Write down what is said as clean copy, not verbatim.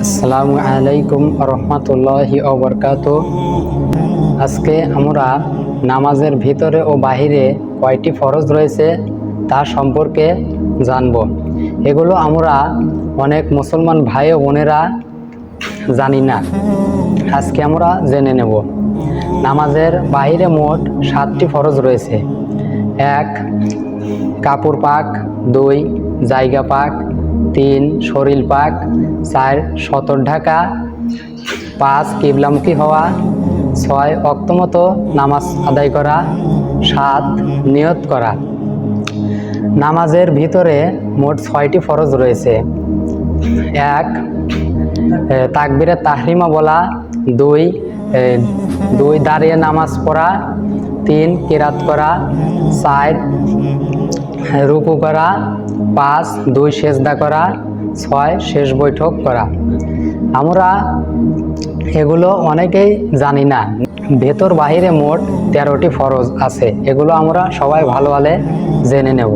আসসালামু আলাইকুম রহমতুল্লাহি ওয়া বারাকাতুহু। আজকে আমরা নামাজের ভিতরে ও বাহিরে কয়টি ফরজ রয়েছে তা সম্পর্কে জানব। এগুলো আমরা অনেক মুসলমান ভাই ও বোনেরা জানি না, আজকে আমরা জেনে নেব। নামাজের বাহিরে মোট 7টি ফরজ রয়েছে। 1. কাপড় পাক, 2. জায়গা পাক, 3. শরীর পাক, 4. সতর ঢাকা, 5. কিবলামুখী হওয়া, 6. ওয়াক্তমতো নামাজ আদায় করা, 7. নিয়ত করা। নামাজের ভিতরে মোট 6টি ফরজ রয়েছে। 1. তাকবীরে তাহরিমা বলা, 2. দাঁড়িয়ে নামাজ পড়া, 3. কিরাত করা, 4. রুকু করা, 5. 2 সেজদা করা, 6. শেষ বৈঠক করা। আমরা এগুলো অনেকেই জানি না। ভেতর বাহিরে মোট 13টি ফরজ আছে, এগুলো আমরা সবাই ভালোভাবে জেনে নেব।